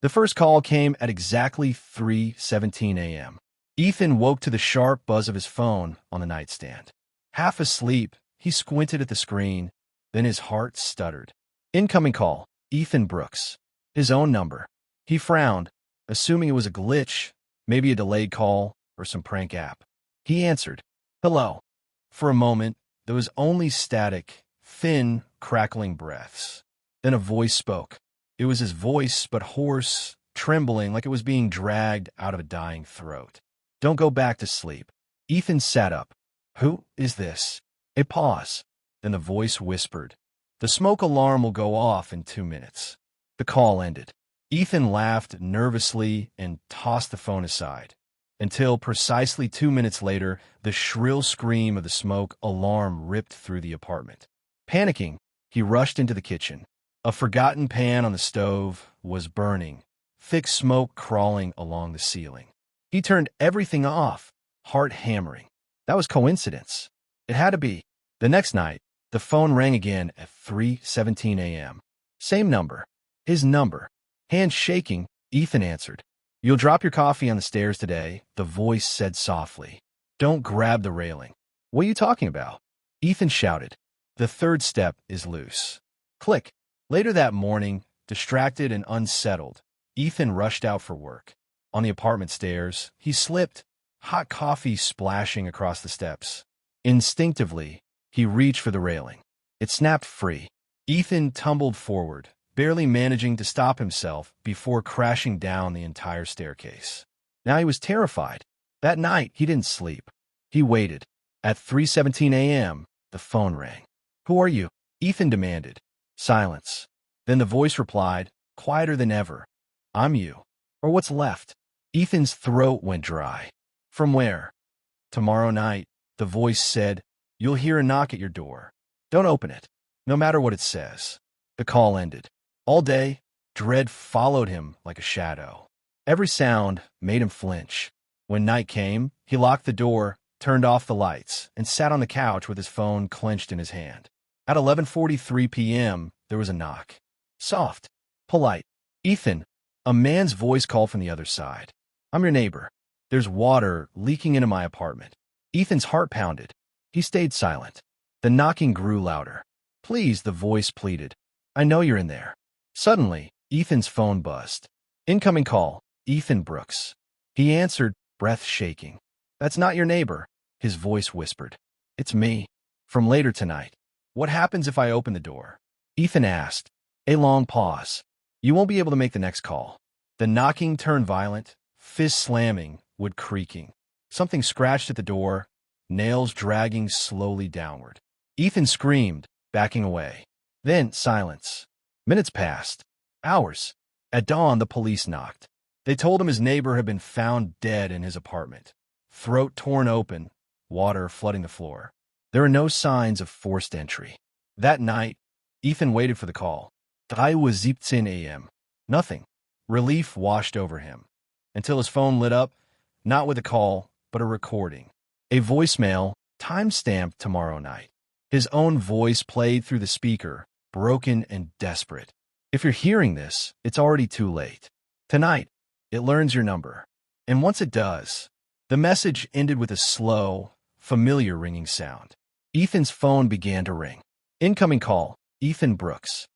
The first call came at exactly 3:17 a.m. Ethan woke to the sharp buzz of his phone on the nightstand. Half asleep, he squinted at the screen, then his heart stuttered. Incoming call, Ethan Brooks. His own number. He frowned, assuming it was a glitch, maybe a delayed call, or some prank app. He answered, "Hello." For a moment, there was only static, thin, crackling breaths. Then a voice spoke. It was his voice, but hoarse, trembling like it was being dragged out of a dying throat. "Don't go back to sleep." Ethan sat up. "Who is this?" A pause. Then the voice whispered, "The smoke alarm will go off in 2 minutes." The call ended. Ethan laughed nervously and tossed the phone aside, until precisely 2 minutes later, the shrill scream of the smoke alarm ripped through the apartment. Panicking, he rushed into the kitchen. A forgotten pan on the stove was burning, thick smoke crawling along the ceiling. He turned everything off, heart hammering. That was coincidence. It had to be. The next night, the phone rang again at 3:17 a.m. Same number. His number. Hands shaking, Ethan answered. "You'll drop your coffee on the stairs today," the voice said softly. "Don't grab the railing." "What are you talking about?" Ethan shouted. "The third step is loose." Click. Later that morning, distracted and unsettled, Ethan rushed out for work. On the apartment stairs, he slipped, hot coffee splashing across the steps. Instinctively, he reached for the railing. It snapped free. Ethan tumbled forward, barely managing to stop himself before crashing down the entire staircase. Now he was terrified. That night, he didn't sleep. He waited. At 3:17 a.m., the phone rang. "Who are you?" Ethan demanded. Silence. Then the voice replied, quieter than ever. "I'm you. Or what's left." Ethan's throat went dry. "From where?" "Tomorrow night," the voice said. "You'll hear a knock at your door. Don't open it, no matter what it says." The call ended. All day, dread followed him like a shadow. Every sound made him flinch. When night came, he locked the door, turned off the lights, and sat on the couch with his phone clenched in his hand. At 11:43 p.m., there was a knock. Soft, polite. "Ethan," a man's voice called from the other side. "I'm your neighbor. There's water leaking into my apartment." Ethan's heart pounded. He stayed silent. The knocking grew louder. "Please," the voice pleaded. "I know you're in there." Suddenly, Ethan's phone buzzed. Incoming call, Ethan Brooks. He answered, breath shaking. "That's not your neighbor," his voice whispered. "It's me. From later tonight." "What happens if I open the door?" Ethan asked. A long pause. "You won't be able to make the next call." The knocking turned violent, fists slamming, wood creaking. Something scratched at the door, nails dragging slowly downward. Ethan screamed, backing away. Then silence. Minutes passed. Hours. At dawn, the police knocked. They told him his neighbor had been found dead in his apartment. Throat torn open, water flooding the floor. There were no signs of forced entry. That night, Ethan waited for the call. 3:17 a.m. Nothing. Relief washed over him. Until his phone lit up, not with a call, but a recording. A voicemail, time-stamped tomorrow night. His own voice played through the speaker, broken and desperate. If you're hearing this, it's already too late. Tonight, it learns your number. And once it does, the message ended with a slow, familiar ringing sound. Ethan's phone began to ring. Incoming call, Ethan Brooks.